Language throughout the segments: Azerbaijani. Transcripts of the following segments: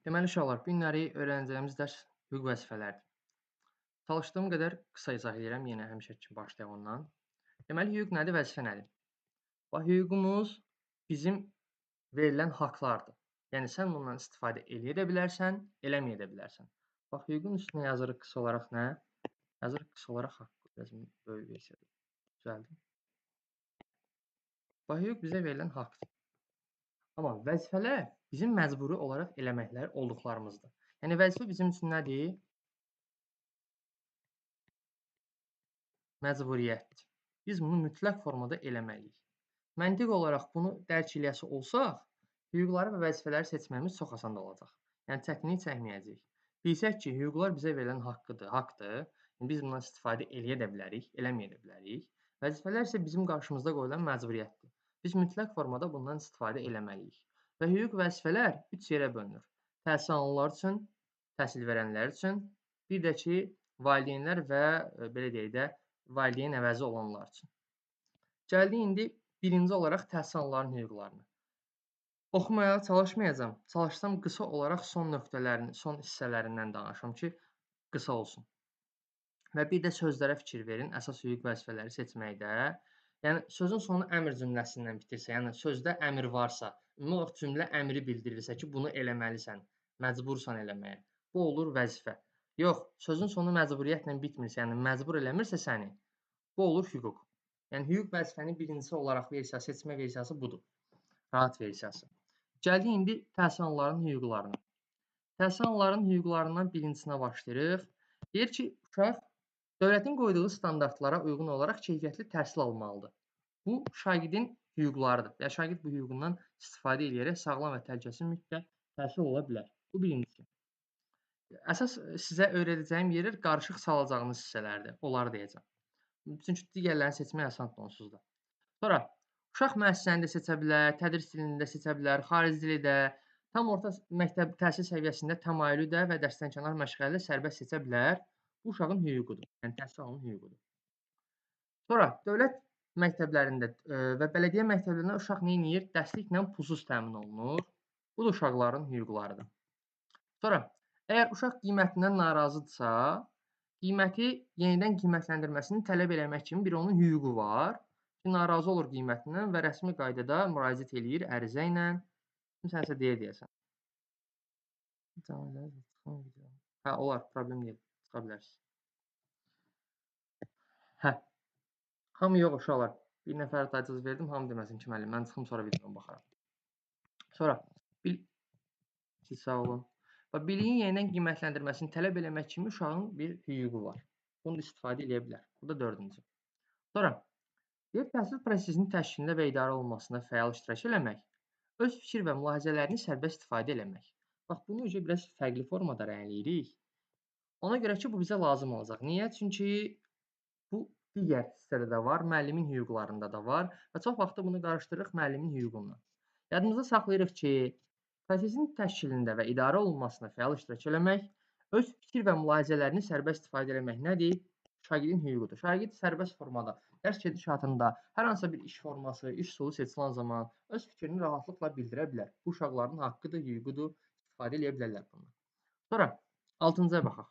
Deməli uşaqlar, bu günləri öyrənəcəyimiz dərs hüquq vəzifələrdir. Çalışdığım qədər qısa izah edirəm, yenə həmişəki kimi başlayaq ondan. Deməli hüquq nədir, vəzifə nədir? Bax, hüququmuz bizim verilən haqlardır. Yəni sən bundan istifadə eləyə də bilərsən, eləməyə də bilərsən. Bax, hüququn üstünə yazırıq qısa olaraq nə? Yazırıq qısa olaraq haqq. Biraz böyük versiyada düzəldim. Bax, hüquq bizə verilən haqqdır. Amma vəzifələr bizim məcburi olaraq eləməklər olduqlarımızdır. Yəni vəzifə bizim üçün nədir? Məcburiyyətdir. Biz bunu mütləq formada eləməliyik. Məntiq olaraq bunu dərk eləyəsi olsaq, hüquqları və vəzifələri seçməyimiz çox asan olacaq. Yəni çətinlik çəkməyəcəyik. Bilsək ki, hüquqlar bizə verilən haqqdır. Biz bundan istifadə eləyə də bilərik, eləməyə də bilərik. Vəzifələr isə bizim qarşımızda qoyulan məcburiyyətdir. Biz mütləq formada bundan istifadə eləməliyik. Və hüquq vəzifələr 3 yerə bölünür. Təhsil alanlar üçün, təhsil verənlər üçün, bir də ki, valideynlər və belə deyək də, valideyn əvəzi olanlar üçün. Gəldik indi birinci olaraq təhsil alanların hüquqlarına. Oxumaya çalışmayacağam. Çalışsam qısa olaraq son nöqtələrini, son hissələrindən danışım ki, qısa olsun. Və bir də sözlərə fikir verin, əsas hüquq vəzifələri seçməkdə. Yəni sözün sonu əmr cümləsindən bitirsə, yəni sözdə əmr varsa, ümumi olaraq cümlə əmri bildirirsə ki, bunu eləməlisən, məcbursan eləməyə. Bu olur vəzifə. Yox, sözün sonu məcburiyyətlə bitmirsə, yəni məcbur eləmirsə səni, bu olur hüquq. Yəni hüquq vəzifənin birincisi olaraq versiyası, seçmə versiyası budur. Rahat versiyası. Gəldik indi təhsil alanların hüquqlarına. Təhsil alanların hüquqlarından birincisinə başlayırıq. Deyir ki, uşaq dövlətin qoyduğu standartlara uyğun olaraq keyfiyyətli təhsil almalıdır. Bu şagirdin hüquqlarıdır. Və şagird bu hüququndan istifadə edərək sağlam və təhlükəsiz mühitdə təhsil ola bilər. Bu birincisi. Əsas sizə öyrədəcəyim yerlər qarışıq salacağınız hissələrdir. Onları deyəcəm. Çünki digərlərini seçmək asandır onsuz da. Sonra uşaq müəssisəni də seçə bilər, tədris dilini də seçə bilər, xarici dili də, tam orta məktəb təhsil səviyyəsində təmayülü də və dərsdənkənar məşğələdə sərbəst seçə bilər. Bu uşağın hüququdur. Yəni təhsil almanın hüququdur. Sonra dövlət məktəblərində və bələdiyyə məktəblərində uşaq nə edir? Dərsliklə pulsuz təmin olunur. Bu da uşaqların hüquqlarıdır. Sonra əgər uşaq qiymətindən narazıdırsa, qiyməti yenidən qiymətləndirməsini tələb eləmək kimi bir onun hüququ var. Ki, narazı olur qiymətindən və rəsmi qaydada müraciət eləyir ərizə ilə. Sənsə deyəsən. Hə, olar, problem deyil. Çıxa bilərsiniz. Hə. Hamı yox uşaqlar. Bir nəfər təcavüz verdim, hamı deməsin ki, müəllim, mən çıxım sonra videoya baxaram. Sonra siz sağ olun. Və biliyin yenidən qiymətləndirməsini tələb eləmək kimi uşağın bir hüququ var. Bunu da istifadə edə bilər. Bu da dördüncü. Sonra deyir, təhsil prosesinin təşkilində və idarə olunmasında fəal iştirak eləmək, öz fikir və mülahizələrini sərbəst istifadə eləmək. Bax, bunu biraz fərqli formada rəyləyirik. Ona görə ki, bu bizə lazım olacaq. Niyə? Çünki bu digər hissədə də var, müəllimin hüquqlarında da var və çox vaxt bunu qarışdırırıq müəllimin hüququndan. Yadımızda saxlayırıq ki, prosesin təşkilində və idarə olunmasına fəal iştirak eləmək, öz fikir və mülahizələrini sərbəst istifadə eləmək nədir? Şagirdin hüququdur. Şagird sərbəst formada dərs gedişatında hər hansısa bir iş forması, iş üsulu seçilan zaman öz fikrini rahatlıqla bildirə bilər. Bu uşaqların haqqıdır, hüququdur, istifadə edə bilərlər bundan. Sonra 6-cıya baxaq.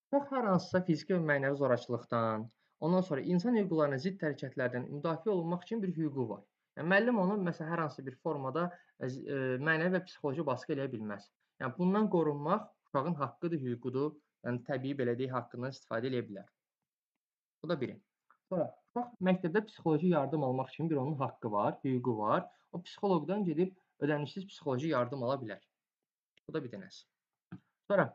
Uşaq hər hansısa fiziki və mənəvi zorakılıqdan, ondan sonra insan hüquqlarına zidd hərəkətlərdən müdafiə olunmaq üçün bir hüququ var. Yəni müəllim onu məsələn hər hansı bir formada mənəvi və psixoloji baskı eləyə bilməz. Yəni bundan qorunmaq uşağın haqqıdır, hüququdur. Yəni təbii belə deyək, haqqından istifadə edə bilər. Bu da biri. Sonra uşaq məktəbdə psixoloji yardım almaq üçün bir onun haqqı var, hüququ var. O psixoloqdan gedib ödənişsiz psixoloji yardım ala bilər. Bu da bir dənəsi. Sonra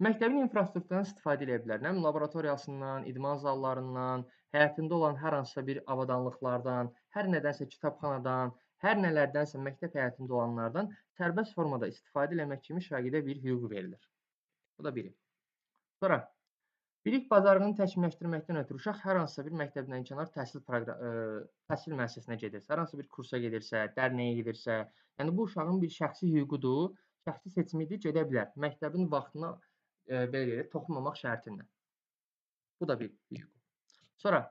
məktəbin infrastrukturundan istifadə edə bilər. Nə laboratoriyasından, idman zallarından, həyatında olan hər hansısa bir avadanlıqlardan, hər nədənsə kitabxanadan, hər nələrdənsə məktəb həyatında olanlardan sərbəst formada istifadə etmək kimi şagirdə bir hüquq verilir. Bu da biri. Sonra bilik bacarığını təkmilləşdirməkdən ötürü uşaq hər hansısa bir məktəbdən kənar təhsil müəssisəsinə gedirsə, hər hansı bir kursa gedirsə, dərnəyə gedirsə, yəni bu uşağın bir şəxsi hüququdur, şəxsi seçimidir, gedə bilər. Məktəbin vaxtına belə deyək, toxunmamaq şərti ilə. Bu da bir hüquq. Sonra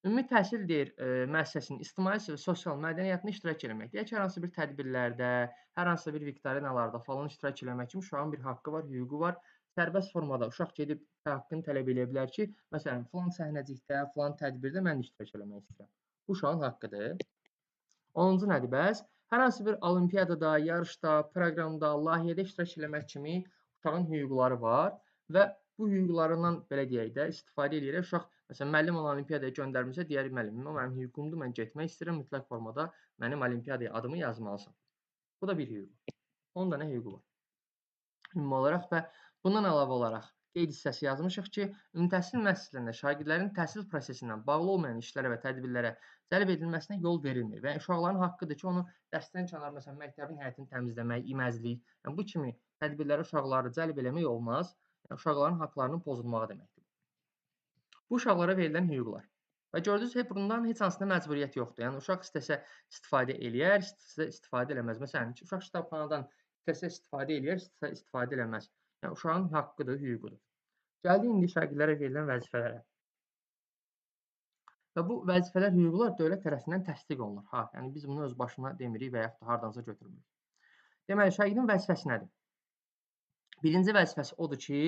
Ümumi təhsil deyir, müəssisəsinin ictimai və sosial mədəniyyətində iştirak eləmək. Deyək ki, hər hansı bir tədbirlərdə, hər hansı bir viktorinalarda falan iştirak eləmək kimi uşağın bir haqqı var, hüququ var. Sərbəst formada uşaq gedib haqqını tələb eləyə bilər ki, məsələn, filan səhnəcikdə, filan tədbirdə mən iştirak eləmək istəyirəm. Bu uşağın haqqıdır. 10-cu nədir bəs? Hər hansı bir olimpiyadada, yarışda, proqramda, layihədə iştirak eləmək kimi uşağın hüquqları var və bu hüquqlarından belə deyək də istifadə edərək uşaq məsələn müəllim onu olimpiyadaya göndərmirsə, deyər müəllim, o mənim hüququmdur, mən getmək istəyirəm, mütləq formada mənim olimpiyadaya adımı yazmalısan. Bu da bir hüquq. 10 dənə hüququ var. Ümumi olaraq və bundan əlavə olaraq qeyd hissəsi yazmışıq ki, ümumi təhsil müəssisələrində şagirdlərin təhsil prosesindən bağlı olmayan işlərə və tədbirlərə cəlb edilməsinə yol verilmir və uşaqların haqqıdır ki, onu dərsdən kənar məsələn məktəbin həyətini təmizləmək, iməzlik, yəni bu kimi tədbirlərə uşaqları cəlb eləmək olmaz. Yəni uşaqların haqqlarının pozulmağı deməkdir. Bu uşaqlara verilən hüquqlar. Və gördünüz, bundan heç hansına məcburiyyət yoxdur. Yəni uşaq istəsə istifadə eləyər, istəsə istifadə eləməz. Məsələn, uşaq kitabxanadan istəsə istifadə eləyər, istəsə istifadə eləməz. Yəni uşağın haqqıdır, hüququdur. Gəldik indi şagirdlərə verilən vəzifələrə. Və bu vəzifələr, hüquqlar dövlət tərəfindən təsdiq olunur. Yəni biz bunu öz başına demirik və yaxud da hardansa götürmürük. Deməli, şagirdin vəzifəsi nədir? Birinci vəzifəsi odur ki,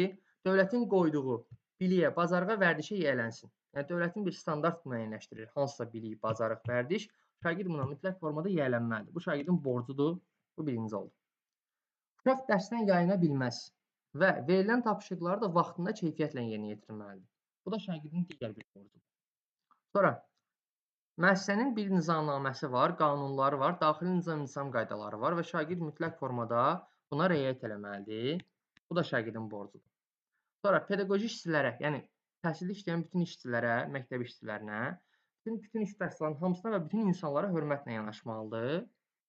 dövlətin qoyduğu biliyə, bacarığa, vərdişə yiyələnsin. Yəni dövlətin bir standart müəyyənləşdirir. Hansısa bilik, bacarıq, vərdiş, şagird buna mütləq formada yiyələnməlidir. Bu şagirdin borcudur. Bu birinci oldu. Uşaq dərsdən yayına bilməz və verilən tapşırıqları da vaxtında keyfiyyətlə yerinə yetirməlidir. Bu da şagirdin digər bir borcudur. Sonra müəssisənin bir nizamnaməsi var, qanunları var, daxili nizam qaydaları var və şagird mütləq formada buna riayət etməlidir. Bu da şagirdin borcudur. Sonra pedaqoji işçilərə, yəni təhsildə işləyən bütün işçilərə, məktəb işçilərinə, bütün iştirakçıların hamısına və bütün insanlara hörmətlə yanaşmalıdır.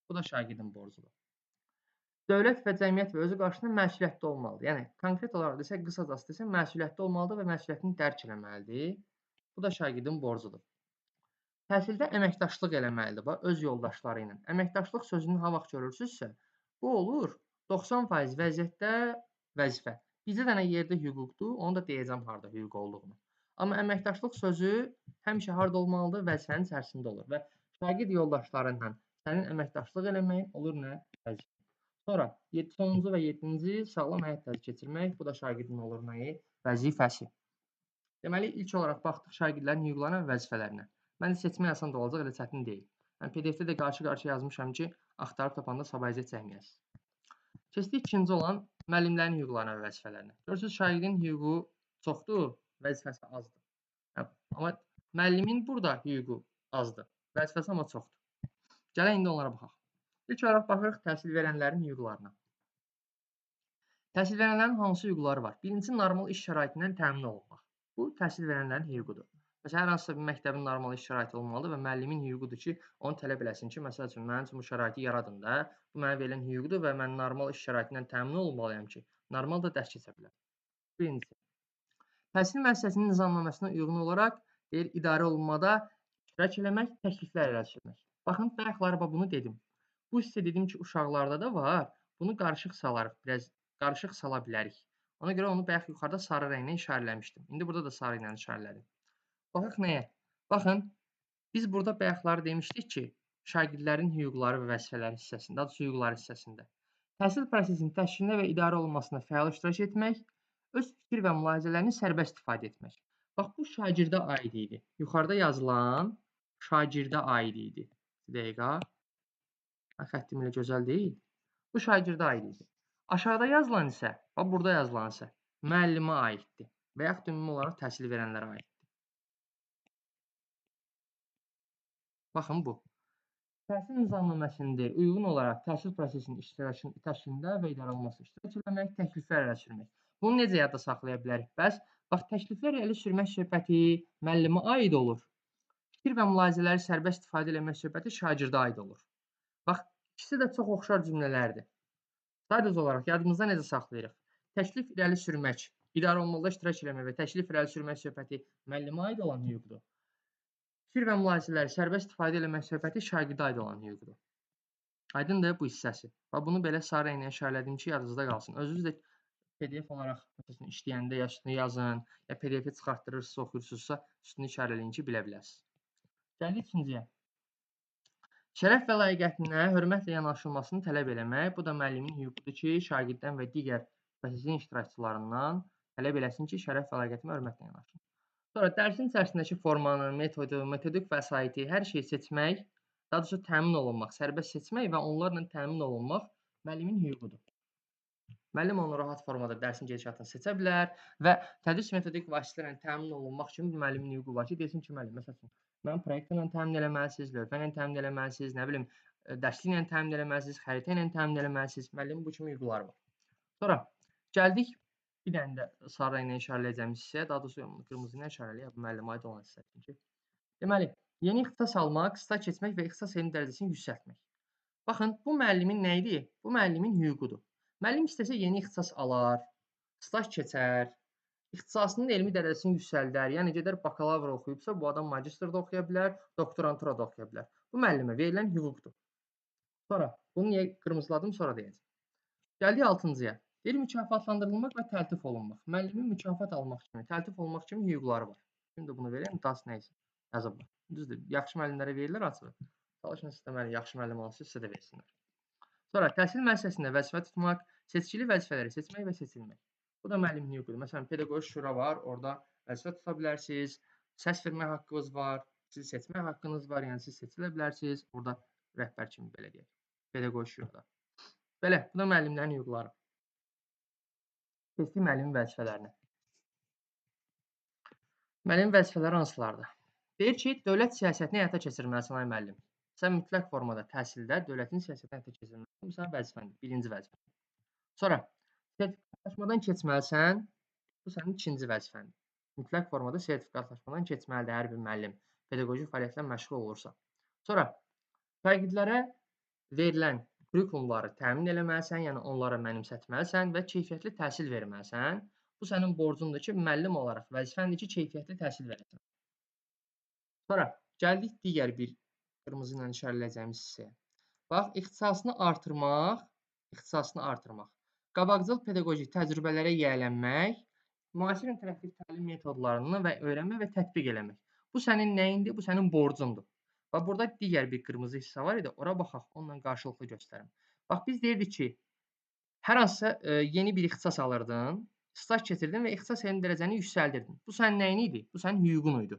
Bu da şagirdin borcudur. Dövlət və cəmiyyət və özü qarşısında məsuliyyətli olmalıdır. Yəni konkret olaraq desək, qısacası desək, məsuliyyətli olmalıdır və məsuliyyətini dərk etməlidir. Bu da şagirdin borcudur. Təhsildə əməkdaşlıq eləməlidir, öz yoldaşları ilə. Əməkdaşlıq sözünü ha vaxt görürsünüzsə, bu olur 90% vəziyyətdə vəzifə. Bizə dənə yerdə hüquqdur, onu da deyəcəm harda hüquq olduğunu. Amma əməkdaşlıq sözü həmişə harda olmalıdır? Vəzifənin içərisində olur və şagird yoldaşlarınla sənin əməkdaşlıq eləməyin olur nə? Vəzifə. Sonra sonuncu və 7-ci sağlam həyat tərzi keçirmək, bu da şagirdin olur nəyi? Vəzifəsi. Deməli, ilk olaraq baxdıq şagirdlərin hüquqlarına və vəzifələrinə. Məncə seçmək asan da olacaq, elə çətin deyil. Yəni PDF-də də qarşı-qarşıya yazmışam ki, axtarıb tapanda sabahicə çəkməyəsiniz. Keçdik ikinci olan müəllimlərin hüquqlarına və vəzifələrinə. Görürsünüz, şagirdin hüququ çoxdur, vəzifəsi azdır. Amma müəllimin burada hüququ azdır, vəzifəsi amma çoxdur. Gələk indi onlara baxaq. İlk olaraq baxırıq təhsil verənlərin hüquqlarına. Təhsil verənlərin hansı hüquqları var? Birincisi, normal iş şəraitindən təmin olunmaq. Bu, təhsil verənlərin hüququdur. Məsələn, hər hansısa bir məktəbin normal iş şəraiti olmalıdır və müəllimin hüququdur ki, onu tələb eləsin ki, məsəl üçün, mənim üçün bu şəraiti yaradın da, bu mənə verilən hüquqdur və mən normal iş şəraitindən təmin olmalıyam ki, normal da dərs keçə biləm. Birincisi, təhsil müəssisəsinin nizamnaməsinə uyğun olaraq deyir, idarə olunmada iştirak eləmək, təkliflər irəli. Baxın, bayaqları bunu dedim. Bu hissə dedim ki, uşaqlarda da var. Bunu qarışıq salarıq, biraz qarışıq sala bilərik. Ona görə onu bayaq yuxarıda sarı rənglə işarələmişdim. İndi burada da sarı ilə işarələdim. Baxaq nəyə? Baxın, biz burada bayaqları demişdik ki, şagirdlərin hüquqları və vəzifələri hissəsində, adı hüquqları hissəsində təhsil prosesinin təşkilinə və idarə olunmasına fəal iştirak etmək, öz fikir və mülahizələrini sərbəst ifadə etmək. Bax, bu şagirdə aid idi. Yuxarıda yazılan şagirdə aid idi. Bir dəqiqə. Xəttim elə gözəl deyil. Bu şagirdə aid idi. Aşağıda yazılan isə, bax burada yazılan isə müəllimə aiddir və yaxud ümumi olaraq təhsil verənlərə aiddir. Baxın bu. Təhsil nizamnaməsində uyğun olaraq təhsil prosesinin təşkilində və idarə olunması iştirak etmək, təkliflər irəli sürmək. Bunu necə yadda saxlaya bilərik? Bəs bax təkliflər irəli sürmək söhbəti müəllimə aid olur. Fikir və mülahizələri sərbəst ifadə etmək söhbəti şagirdə aid olur. Bax, ikisi də çox oxşar cümlələrdir. Sadəcə olaraq yadımızda necə saxlayırıq? Təklif irəli sürmək, idarə olunmada iştirak etmək və təklif irəli sürmək söhbəti müəllimə aid olan hüquqdur. Fikir və mülahizələri sərbəst ifadə etmək söhbəti şagirdə aid olan hüquqdur. Aydındır bu hissəsi. Və bunu belə sarı rənglə işarələdim ki, yadınızda qalsın. Özünüz də PDF olaraq işləyəndə ya üstünü yazın, ya PDF-i çıxartdırırsınızsa, oxuyursunuzsa, üstünü işarələyin ki, bilə biləsiniz. Gəldik ikinciyə. Şərəf və layiqətinə hörmətlə yanaşılmasını tələb eləmək. Bu da müəllimin hüququdur ki, şagirddən və digər prosesin iştirakçılarından tələb eləsin ki, şərəf və layiqətinə hörmətlə yanaşsın. Sonra dərsin içərisindəki formanı, metodu, metodik vəsaiti, hər şeyi seçmək, daha doğrusu təmin olunmaq, sərbəst seçmək və onlarla təmin olunmaq müəllimin hüququdur. Müəllim onu rahat formada dərsin gedişatını seçə bilər və tədris metodik vasitələrlə təmin olunmaq üçün müəllimin hüququ var ki, desin ki, müəllim, məsələn, mən proyektlə təmin eləməlisiniz, lövhə ilə təmin eləməlisiniz, nə bilim, dərsliklə təmin eləməlisiniz, xəritə ilə təmin eləməlisiniz. Müəllimin bu kimi hüquqları var. Sonra gəldik bir dənə də sarı ilə işarələyəcəm hissəyə, daha doğrusu qırmızı ilə işarələyək, bu müəllimə aid olan hissə çünki. Deməli, yeni ixtisas almaq, staj keçmək və ixtisas elmi dərəcəsini yüksəltmək. Baxın, bu müəllimin nə idi? Bu müəllimin hüququdur. Müəllim istəsə yeni ixtisas alar, staj keçər, ixtisasının elmi dərəcəsini yüksəldər. Yəni gedər bakalavr oxuyubsa, bu adam magistr da oxuya bilər, doktorantura da oxuya bilər. Bu müəllimə verilən hüquqdur. Sonra bunu niyə qırmızıladım, sonra deyəcəm. Gəldik 6-cıya. Deyir mükafatlandırılmaq və təltif olunmaq. Müəllimin mükafat almaq kimi, təltif olmaq kimi hüquqları var. Şimdi bunu verəm, das nəysə yazıblar. Düzdür, yaxşı müəllimlərə verirlər açığı. Çalışın sistemləri yaxşı müəllim olsun, sizə də versinlər. Sonra təhsil müəssisəsində vəzifə tutmaq, seçkili vəzifələri seçmək və seçilmək. Bu da müəllimin hüququdur. Məsələn, pedaqoji şura var, orada vəzifə tuta bilərsiniz, səs vermək haqqınız var, siz seçmək haqqınız var, yəni siz seçilə bilərsiniz, orada rəhbər kimi belə deyək, pedaqoji şurada. Belə, bu da müəllimlərin hüquqları. Seçdik müəllimin vəzifələrini. Müəllimin vəzifələri hansılardır? Deyir ki, dövlət siyasətini həyata keçirməlisən ay müəllim. Sən mütləq formada təhsildə dövlətin siyasətini həyata keçirməlisən. Bu sənin vəzifəndir, birinci vəzifən. Sonra sertifikatlaşmadan keçməlisən. Bu sənin ikinci vəzifəndir. Mütləq formada sertifikatlaşmadan keçməlidir hər bir müəllim pedaqoji fəaliyyətlə məşğul olursa. Sonra şagirdlərə verilən kurikulumları təmin eləməlisən, yəni onlara mənimsətməlisən və keyfiyyətli təhsil verməlisən. Bu sənin borcundur ki, müəllim olaraq vəzifəndir ki, keyfiyyətli təhsil verəsən. Sonra gəldik digər bir qırmızı ilə işarələyəcəyimiz hissəyə. Bax, ixtisasını artırmaq. Qabaqcıl pedaqoji təcrübələrə yiyələnmək, müasir interaktiv təlim metodlarını və öyrənmə və tətbiq eləmək. Bu sənin nəyindir? Bu sənin borcundur. Və burada digər bir qırmızı hissə var idi. Ora baxaq, onunla qarşılıqlı göstərim. Bax, biz deyirdik ki, hər hansısa yeni bir ixtisas alırdın, staj keçirdin və ixtisas elmi dərəcəni yüksəldirdin. Bu sənin nəyin idi? Bu sənin hüququn idi.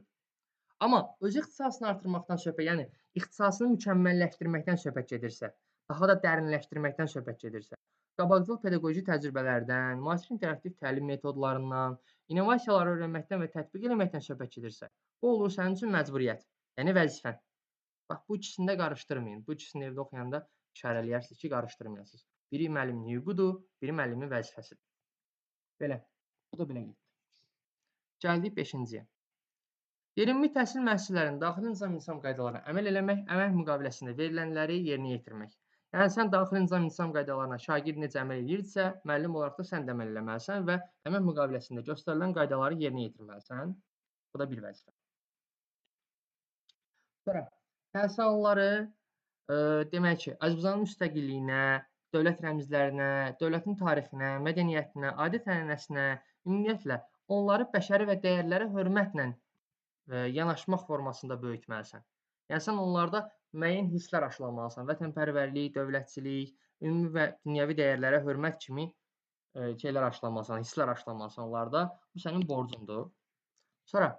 Amma öz ixtisasını artırmaqdan söhbət, yəni ixtisasını mükəmməlləşdirməkdən söhbət gedirsə, daha da dərinləşdirməkdən söhbət gedirsə, qabaqcıl pedaqoji təcrübələrdən, müasir interaktiv təlim metodlarından, innovasiyaları öyrənməkdən və tətbiq etməkdən söhbət gedirsə, bu olur sənin üçün məcburiyyət, yəni vəzifən. Bax, bu ikisini də qarışdırmayın. Bu ikisini evdə oxuyanda işarələyərsiniz ki, qarışdırmayasınız. Biri müəllimin hüququdur, biri müəllimin vəzifəsidir. Belə. Bu da belə getdi. Gəldik 5-ciyə. Ümumi təhsil müəssisələrinin daxili nizam qaydalarına əməl eləmək, əmək müqaviləsində verilənləri yerinə yetirmək. Yəni sən daxili nizam qaydalarına şagird necə əməl edirsə, müəllim olaraq da sən də əməl eləməlisən və əmək müqaviləsində göstərilən qaydaları yerinə yetirməlisən. Bu da bir vəzifə. Sonra təhsil alanları demək ki, Azərbaycanın müstəqilliyinə, dövlət rəmzlərinə, dövlətin tarixinə, mədəniyyətinə, adət-ənənəsinə, ümumiyyətlə onları bəşəri və dəyərlərə hörmətlə yanaşmaq formasında böyütməlisən. Yəni sən onlarda müəyyən hisslər aşılamalısan. Vətənpərvərlik, dövlətçilik, ümumi və dünyəvi dəyərlərə hörmət kimi şeylər aşılamalısan, hisslər aşılamalısan onlarda. Bu sənin borcundur. Sonra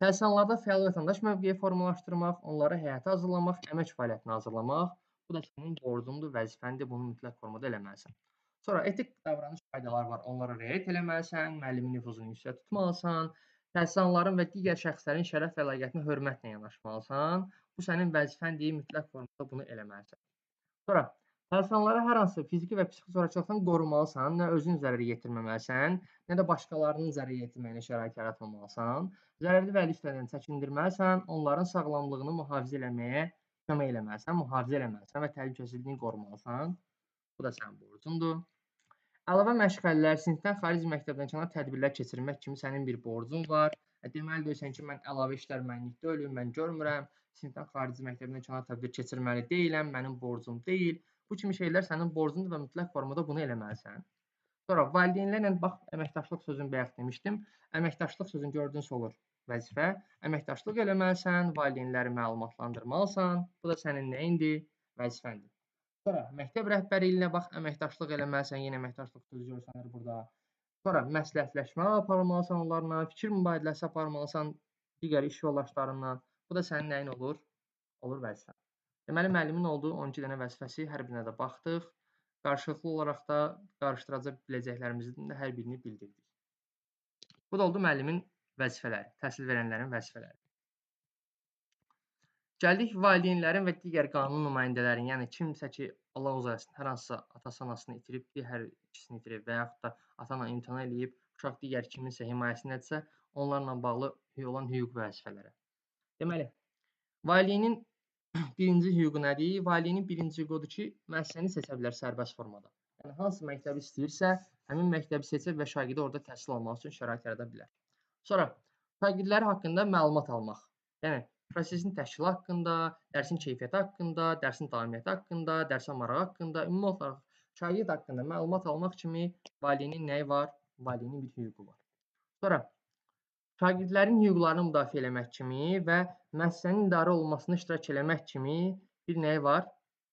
təhsil alanlarda fəal vətəndaş mövqeyi formalaşdırmaq, onları həyata hazırlamaq, əmək fəaliyyətinə hazırlamaq. Bu da sənin borcundur, vəzifəndir. Bunu mütləq formada eləməlisən. Sonra etik davranış qaydaları var. Onlara riayət eləməlisən, müəllimin nüfuzunu yüksək tutmalısan. Təhsil alanların və digər şəxslərin şərəf və layiqətinə hörmətlə yanaşmalısan. Bu sənin vəzifəndir, mütləq formada bunu eləməlisən. Sonra təhsil alanlara hər hansı fiziki və psixi zorakılıqdan qorumalısan, nə özün zərər yetirməməlisən, nə də başqalarının zərər yetirməyinə şərait yaratmamalısan. Zərərli vərdişlərdən çəkindirməlisən, onların sağlamlığını mühafizə eləməyə kömək eləməlisən və təhlükəsizliyini qorumalısan. Bu da sənin borcundur. Əlavə məşğələlər, sinifdən xaric məktəbdən kənar tədbirlər keçirmək kimi sənin bir borcun var. Deməli deyirsən ki, mən əlavə işlər mənlik deyiləm, mən görmürəm. Sinifdən xarici məktəbdən kənar tədbir keçirməli deyiləm, mənim borcum deyil. Bu kimi şeylər sənin borcundur və mütləq formada bunu eləməlisən. Sonra valideynlərlə bax əməkdaşlıq sözünü bayaq demişdim. Əməkdaşlıq sözünü gördüyünüz olur vəzifə. Əməkdaşlıq eləməlisən, valideynləri məlumatlandırmalısan. Bu da sənin nəyindir? Vəzifəndir. Sonra məktəb rəhbəri ilə bax əməkdaşlıq eləməlisən, yenə əməkdaşlıq sözü görsənir burada. Sonra məsləhətləşmə aparmalısan onlarla, fikir mübadiləsi aparmalısan digər iş yoldaşlarınla. Bu da sənin nəyin olur? Olur vəzifən. Deməli, müəllimin olduğu 12 dənə vəzifəsi, hər birinə də baxdıq. Qarşılıqlı olaraq da qarışdıraca biləcəklərimizin də hər birini bildirdik. Bu da oldu müəllimin vəzifələri, təhsil verənlərin vəzifələri. Gəldik valideynlərin və digər qanun nümayəndələrin, yəni kimsə ki, Allah uzaq eləsin, hər hansısa atası, anasını itirib, hər ikisini itirib və yaxud da ata-ana imtina eləyib, uşaq digər kiminsə himayəsindədirsə, onlarla bağlı olan hüquq və vəzifələrə. Deməli, valideynin birinci hüququ nədir? Valideynin birinci hüququ odur ki, müəssisəni seçə bilər sərbəst formada. Yəni, hansı məktəbi istəyirsə, həmin məktəbi seçir və şagirdi orada təhsil almaq üçün şərait yarada bilər. Sonra, şagirdləri haqqında məlumat almaq. Yəni, prosesin təşkili haqqında, dərsin keyfiyyəti haqqında, dərsin davamiyyəti haqqında, dərsə marağı haqqında, ümumi olaraq şagird haqqında məlumat almaq kimi valideynin nəyi var? Valideynin bir hüququ var. Sonra, şagirdlərin hüquqlarını müdafiə eləmək kimi və müəssisənin idarə olunmasına iştirak eləmək kimi bir nəyi var?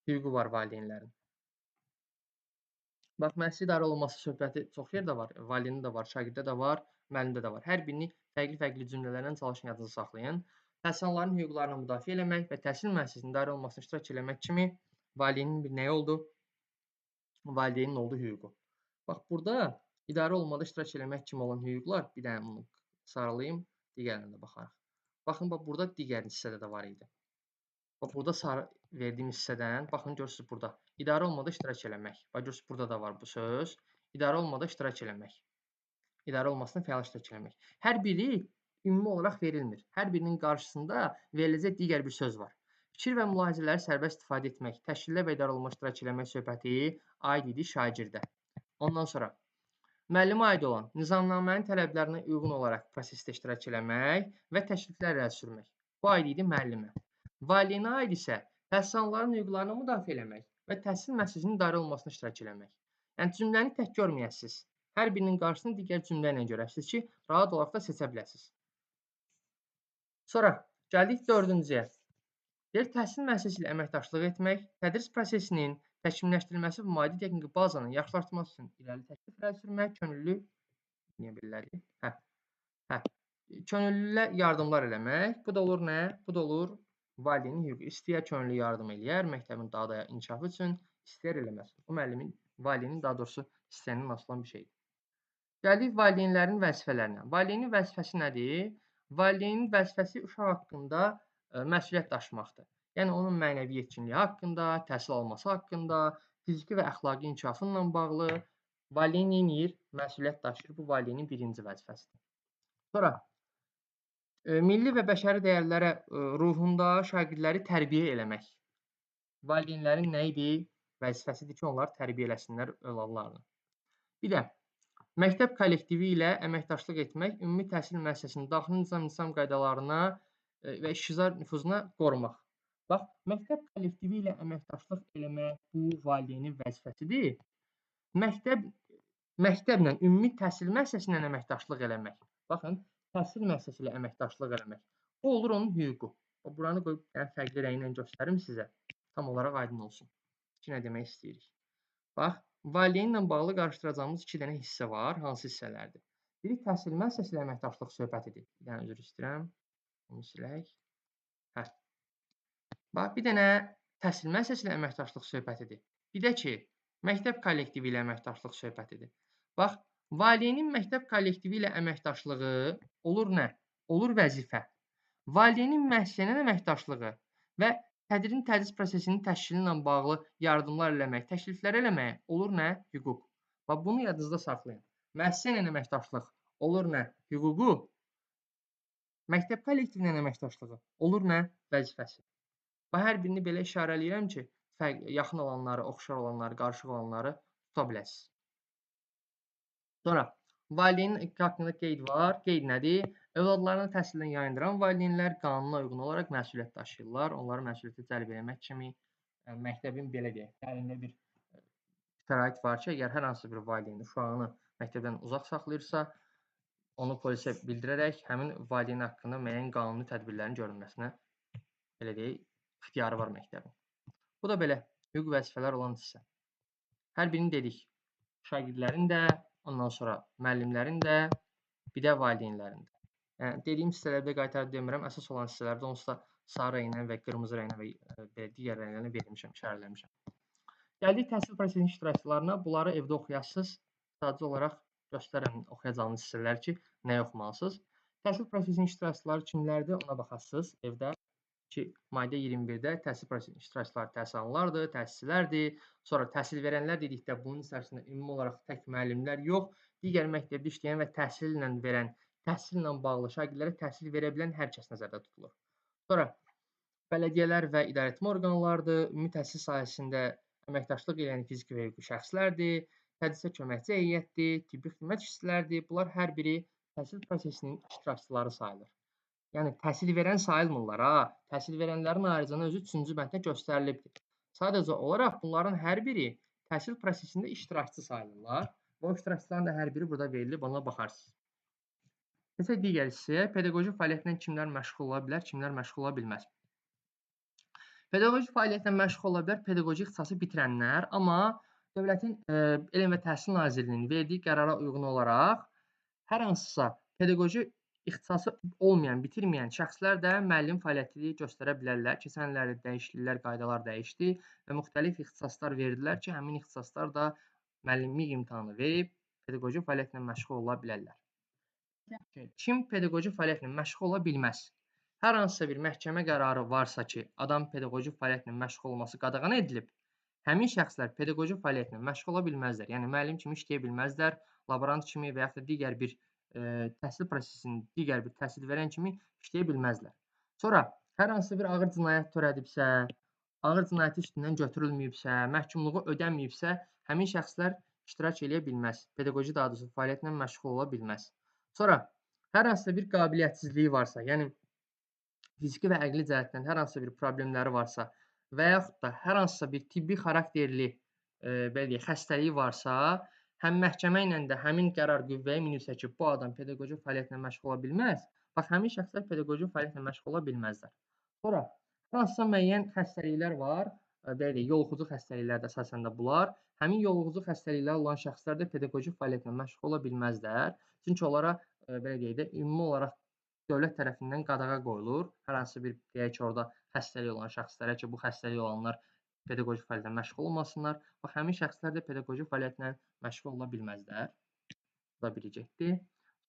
Hüququ var valideynlərin. Bax, müəssisə idarə olunması söhbəti çox yerdə var. Valideyndə də var, şagirdə də var, müəllimdə də var. Hər birini fərqli-fərqli cümlələrlə çalışın yadınızda saxlayın. Təhsilçilərin hüquqlarını müdafiə eləmək və təhsil müəssisəsinin idarə olunmasına iştirak eləmək kimi valideynin bir nəyi oldu? Valideynin olduğu hüququ. Bax, burada idarə olunmada iştirak eləmək kimi olan hüquqlar, bir dənə bunu sarılayım, digərlərinə də baxarıq. Baxın, bax, burada digər hissədə də var idi. Bax, burada sarı verdiyim hissədən, baxın, görürsünüz burada. İdarə olunmada iştirak eləmək. Bax, görürsünüz, burada da var bu söz. İdarə olunmada iştirak eləmək. İdarə olunmasına fəal iştirak eləmək. Hər biri ümumi olaraq verilmir. Hər birinin qarşısında veriləcək digər bir söz var. Fikir və mülahizələri sərbəst istifadə etmək, təşkildə və idarə olunmada iştirak eləmək söhbəti aid idi şagirdə. Ondan sonra müəllimə aid olan nizamnamənin tələblərinə uyğun olaraq prosesdə iştirak eləmək və təkliflər irəli sürmək. Bu aid idi müəllimə. Valideynə aid isə təhsilçilərin hüquqlarını müdafiə eləmək və təhsil müəssisəsinin idarə olunmasına iştirak eləmək. Yəni cümləni tək görməyəsiniz. Hər birinin qarşısını digər cümlə ilə görəsiniz ki, rahat olaraq da seçə biləsiniz. Sonra gəldik dördüncüyə. Deyir, təhsil müəssisəsi ilə əməkdaşlıq etmək, tədris prosesinin təkmilləşdirilməsi və maddi texniki bazanın yaxşılaşdırılması üçün irəli təklif irəli sürmək, könüllü könüllü yardımlar eləmək. Bu da olur nə? Bu da olur valideynin hüququ. İstəyər könüllü yardım eləyər, məktəbin daha da inkişafı üçün, istəyər eləməz. Bu müəllimin, valideynin daha doğrusu istəyəndən asılı olan bir şeydir. Gəldik valideynlərin vəzifələrinə. Valideynin vəzifəsi nədir? Valideynin vəzifəsi uşaq haqqında məsuliyyət daşımaqdır. Yəni onun mənəvi yetkinliyi haqqında, təhsil alması haqqında, fiziki və əxlaqi inkişafı ilə bağlı valideyn nə edir? Məsuliyyət daşıyır. Bu valideynin birinci vəzifəsidir. Sonra milli və bəşəri dəyərlərə ruhunda şagirdləri tərbiyə eləmək. Valideynlərin nə idi? Vəzifəsidir ki, onlar tərbiyə eləsinlər övladlarını. Bir də məktəb kollektivi ilə əməkdaşlıq etmək, ümumi təhsil müəssisəsinin daxili nizam qaydalarına və işgüzar nüfuzuna qorumaq. Bax, məktəb kollektivi ilə əməkdaşlıq eləmək bu valideynin vəzifəsidir. Məktəblə, ümumi təhsil müəssisəsi ilə əməkdaşlıq eləmək. Baxın, təhsil müəssisəsi ilə əməkdaşlıq eləmək. Bu olur onun hüququ. Buranı qoyub fərqli rənglə göstərim sizə. Tam olaraq aydın olsun ki, nə demək istəyirik. Bax, valideynlə bağlı qarışdıracağımız 2 dənə hissə var. Hansı hissələrdir? Biri təhsil müəssisəsi ilə əməkdaşlıq söhbətidir. Bir dənə üzr istəyirəm. Bunu silək. Bax, bir dənə təhsil müəssisəsi ilə əməkdaşlıq söhbətidir. Bir də ki, məktəb kollektivi ilə əməkdaşlıq söhbətidir. Bax, valideynin məktəb kollektivi ilə əməkdaşlığı olur nə? Olur vəzifə. Valideynin müəssisəyə ilə əməkdaşlığı və tədris prosesinin təşkili ilə bağlı yardımlar eləmək, təkliflər eləmək olur nə? Hüquq. Bax, bunu yadınızda saxlayın. Müəssisə ilə əməkdaşlıq olur nə? Hüququ. Məktəb kollektivi ilə əməkdaşlığı olur nə? Vəzifəsi. Bax, hər birini belə işarə eləyirəm ki, yaxın olanları, oxşar olanları, qarışıq olanları tuta biləsiniz. Sonra, valideynin haqqında qeyd var. Qeyd nədir? Övladlarını təhsildən yayındıran valideynlər qanuna uyğun olaraq məsuliyyət daşıyırlar. Onları məsuliyyətə cəlb etmək kimi məktəbin belə deyək, əlində bir şərait var ki, əgər hər hansı bir valideyn uşağını məktəbdən uzaq saxlayırsa, onu polisə bildirərək həmin valideyn haqqında müəyyən qanuni tədbirlərin görülməsinə belə deyək, ixtiyarı var məktəbin. Bu da belə hüquq vəzifələr olan hissə. Hər birini dedik. Şagirdlərin də, ondan sonra müəllimlərin də, bir də valideynlərin də. Yəni dediyim hissələrdə qaytarıb demirəm. Əsas olan hissələrdə onsuz da sarı rənglə və qırmızı rənglə və belə digər rənglərlə vermişəm, işarələmişəm. Gəldik təhsil prosesinin iştirakçılarına. Bunları evdə oxuyasınız. Sadəcə olaraq göstərəm oxuyacağınız hissələr ki, nə oxumalısınız. Təhsil prosesinin iştirakçıları kimlərdir? Ona baxasınız evdə ki, maddə 21-də təhsil prosesinin iştirakçıları təhsil alanlardır, təhsilçilərdir. Sonra təhsil verənlər dedikdə bunun içərisində ümumi olaraq tək müəllimlər yox, digər məktəbdə işləyən və təhsillə bağlı şagirdlərə təhsil verə bilən hər kəs nəzərdə tutulur. Sonra bələdiyyələr və idarəetmə orqanlarıdır, ümumi təhsil sahəsində əməkdaşlıq edən fiziki və hüquqi şəxslərdir, tədrisə köməkçi heyətdir, tibbi xidmət işçiləridir. Bunlar hər biri təhsil prosesinin iştirakçıları sayılır. Yəni təhsil verən sayılmırlar ha. Təhsil verənlərin ayrıcana özü 3-cü bənddə göstərilibdir. Sadəcə olaraq bunların hər biri təhsil prosesində iştirakçı sayılırlar. Bu iştirakçıların da hər biri burada verilib, ona baxarsınız. Keçək digər hissəyə. Pedaqoji fəaliyyətlə kimlər məşğul ola bilər, kimlər məşğul ola bilməz. Pedaqoji fəaliyyətlə məşğul ola bilər pedaqoji ixtisası bitirənlər, amma Dövlətin Elm və Təhsil Nazirliyinin verdiyi qərara uyğun olaraq hər hansısa pedaqoji ixtisası olmayan, bitirməyən şəxslər də müəllim fəaliyyəti göstərə bilərlər. Keçən illərdə dəyişikliklər, qaydalar dəyişdi və müxtəlif ixtisaslar verdilər ki, həmin ixtisaslar da müəllimlik imtahanı verib pedaqoji fəaliyyətlə məşğul ola bilərlər. Kim pedaqoji fəaliyyətlə məşğul ola bilməz? Hər hansısa bir məhkəmə qərarı varsa ki, adam pedaqoji fəaliyyətlə məşğul olması qadağan edilib, həmin şəxslər pedaqoji fəaliyyətlə məşğul ola bilməzlər. Yəni müəllim kimi işləyə bilməzlər, laborant kimi və yaxud da digər bir təhsil prosesinin digər bir təhsil verən kimi işləyə bilməzlər. Sonra hər hansı bir ağır cinayət törədibsə, ağır cinayəti üstündən götürülməyibsə, məhkumluğu ödəməyibsə, həmin şəxslər iştirak edə bilməz. Pedaqoji daha doğrusu fəaliyyətlə məşğul ola bilməz. Sonra hər hansısa bir qabiliyyətsizliyi varsa, yəni fiziki və əqli cəhətdən hər hansısa bir problemləri varsa və yaxud da hər hansısa bir tibbi xarakterli belə deyək, xəstəliyi varsa, həm məhkəmə ilə də həmin qərar qüvvəyə minibsə ki, bu adam pedaqoji fəaliyyətlə məşğul ola bilməz, bax həmin şəxslər pedaqoji fəaliyyətlə məşğul ola bilməzlər. Sonra hər hansısa müəyyən xəstəliklər var, belə deyək, yoluxucu xəstəliklər də əsasən də bunlar. Həmin yoluxucu xəstəliklər olan şəxslər də pedaqoji fəaliyyətlə məşğul ola bilməzlər. Çünki onlara belə deyək də ümumi olaraq dövlət tərəfindən qadağa qoyulur. Hər hansı bir deyək ki, orada xəstəlik olan şəxslərə ki, bu xəstəlik olanlar pedaqoji fəaliyyətlə məşğul olmasınlar. Bax həmin şəxslər də pedaqoji fəaliyyətlə məşğul ola bilməzlər. Bu da biləcəkdir.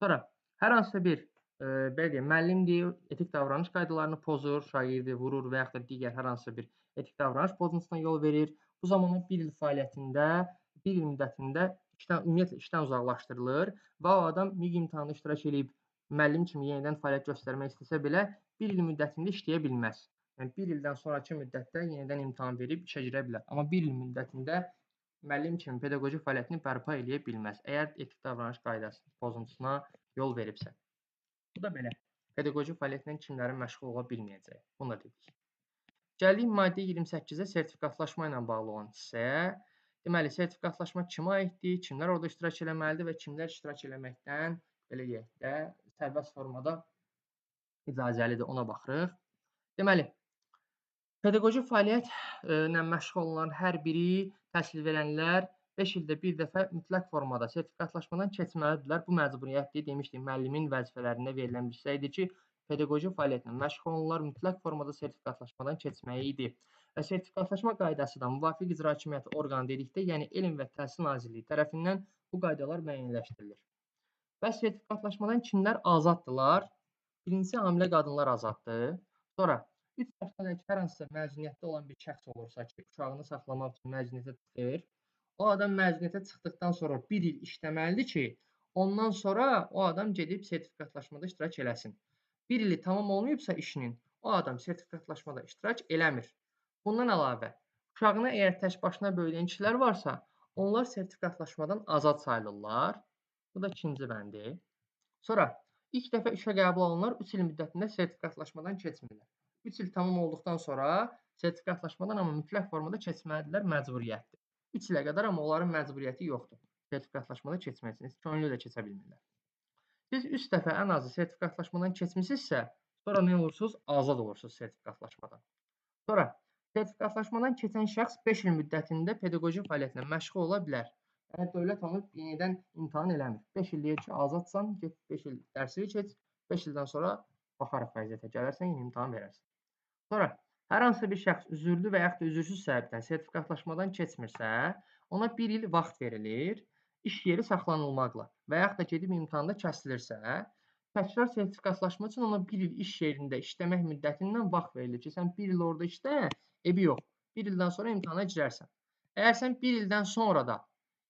Sonra hər hansı bir belə deyək, müəllimdir, etik davranış qaydalarını pozur, şagirdi vurur və yaxud da digər hər hansı bir etik davranış pozuntusuna yol verir. Bu zaman o 1 il fəaliyyətində, 1 il müddətində ümumiyyətlə işdən uzaqlaşdırılır və o adam MİQ imtahanında iştirak edib müəllim kimi yenidən fəaliyyət göstərmək istəsə belə 1 il müddətində işləyə bilməz. Yəni 1 ildən sonrakı müddətdə yenidən imtahan verib işə girə bilər. Amma 1 il müddətində müəllim kimi pedaqoji fəaliyyətini bərpa edə bilməz, əgər etik davranış qaydası pozuntusuna yol veribsə. Bu da belə. Pedaqoji fəaliyyətlə kimlərin məşğul ola bilməyəcəyi. Bunu da dedik. Gəldik maddə 28-ə sertifikatlaşma ilə bağlı olan hissəyə. Deməli, sertifikatlaşma kimə aiddir, kimlər orada iştirak etməlidir və kimlər iştirak etməkdən belə deyək də sərbəst formada icazəlidir, ona baxırıq. Deməli, pedaqoji fəaliyyətlə məşğul olan hər biri təhsil verənlər 5 ildə bir dəfə mütləq formada sertifikatlaşmadan keçməlidirlər. Bu məcburiyyətdir. Demişdik, müəllimin vəzifələrində verilən bir şeydir ki, pedaqoji fəaliyyətlə məşğul olanlar mütləq formada sertifikatlaşmadan keçməyi idi. Və sertifikatlaşma qaydası da müvafiq icra hakimiyyəti orqanı dedikdə, yəni Elm və Təhsil Nazirliyi tərəfindən bu qaydalar müəyyənləşdirilir. Və sertifikatlaşmadan kimlər azaddılar? Birincisi, hamilə qadınlar azaddır. Sonra 3 yaşdan hər hansısa məzuniyyətdə olan bir şəxs olursa ki, uşağını saxlamaq üçün məzuniyyətə çıxır, o adam məzuniyyətə çıxdıqdan sonra 1 il işləməlidir ki, ondan sonra o adam gedib sertifikatlaşmada iştirak eləsin. 1 ili tamam olmayıbsa işinin, o adam sertifikatlaşmada iştirak eləmir. Bundan əlavə, uşağını əgər tək başına böyüdən kişilər varsa, onlar sertifikatlaşmadan azad sayılırlar. Bu da ikinci bəndi. Sonra ilk dəfə işə qəbul olunanlar 3 il müddətində sertifikatlaşmadan keçmirlər. 3 il tamam olduqdan sonra sertifikatlaşmadan amma mütləq formada keçməlidirlər, məcburiyyətdir. 3 ilə qədər amma onların məcburiyyəti yoxdur. Sertifikatlaşmada keçmək üçün könüllü də keçə bilmirlər. Siz 3 dəfə ən azı sertifikatlaşmadan keçmisinizsə, sonra nə olursunuz? Azad olursunuz sertifikatlaşmadan. Sonra sertifikatlaşmadan keçən şəxs 5 il müddətində pedaqoji fəaliyyətlə məşğul ola bilər. Yəni dövlət onu yenidən imtahan eləmir. 5 il deyir ki, azadsan, get 5 il dərsini keç, 5 ildən sonra baxarıq vəziyyətə gələrsən, yeni imtahan verərsən. Sonra hər hansı bir şəxs üzürlü və yaxud da üzürsüz səbəbdən sertifikatlaşmadan keçmirsə, ona 1 il vaxt verilir, iş yeri saxlanılmaqla və yaxud da gedib imtahanda kəsilirsə, təkrar sertifikatlaşma üçün ona 1 il iş yerində işləmək müddətindən vaxt verilir ki, sən 1 il orada işlə, evi yox. 1 ildən sonra imtahana girərsən. Əgər sən 1 ildən sonra da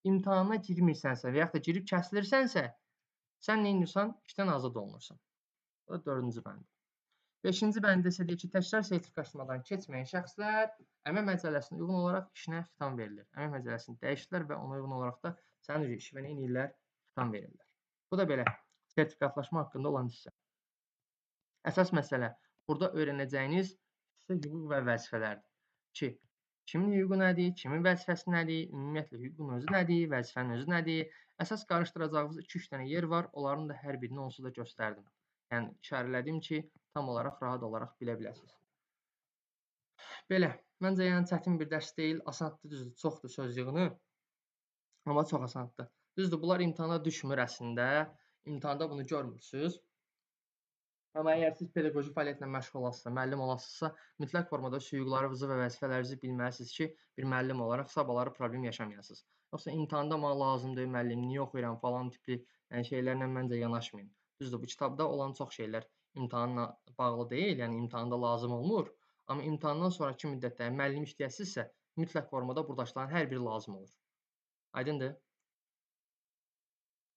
imtahana girmirsənsə və yaxud da girib kəsilirsənsə, sən nə edirsən? İşdən azad olunursan. Bu da 4-cü bənd. 5-ci bəndə isə deyir ki, təkrar sertifikatlaşmadan keçməyən şəxslər əmək məcəlləsinə uyğun olaraq işinə xitam verilir. Əmək məcəlləsini dəyişirlər və ona uyğun olaraq da sənin işinə nə edirlər? Xitam verirlər. Bu da belə sertifikatlaşma haqqında olan hissə. Əsas məsələ burada öyrənəcəyiniz hissə hüquq və vəzifələrdir. Ki, kimin hüququ nədir, kimin vəzifəsi nədir, ümumiyyətlə hüququn özü nədir, vəzifənin özü nədir? Əsas qarışdıracağınız 2-3 dənə yer var. Onların da hər birini onsuz da göstərdim. Yəni işarələdim ki, tam olaraq rahat olaraq bilə biləsiniz. Belə, məncə yəni çətin bir dərs deyil, asandır, düzdür, çoxdur söz yığını, amma çox asandır. Düzdür, bunlar imtahana düşmür əslində, imtahanda bunu görmürsünüz. Amma əgər siz pedaqoji fəaliyyətlə məşğul olasınızsa, müəllim olasınızsa, mütləq formada hüquqlarınızı və vəzifələrinizi bilməlisiniz ki, bir müəllim olaraq sabahları problem yaşamayasınız. Yoxsa imtahanda mənə lazımdır, müəllimliyi oxuyuram falan tipli şeylərlə məncə yanaşmayın. Düzdür, bu kitabda olan çox şeylər imtahanla bağlı deyil, yəni imtahanda lazım olmur. Amma imtahandan sonrakı müddətdə müəllim işləyəsinizsə, mütləq formada burdakıların hər biri lazım olur. Aydındır?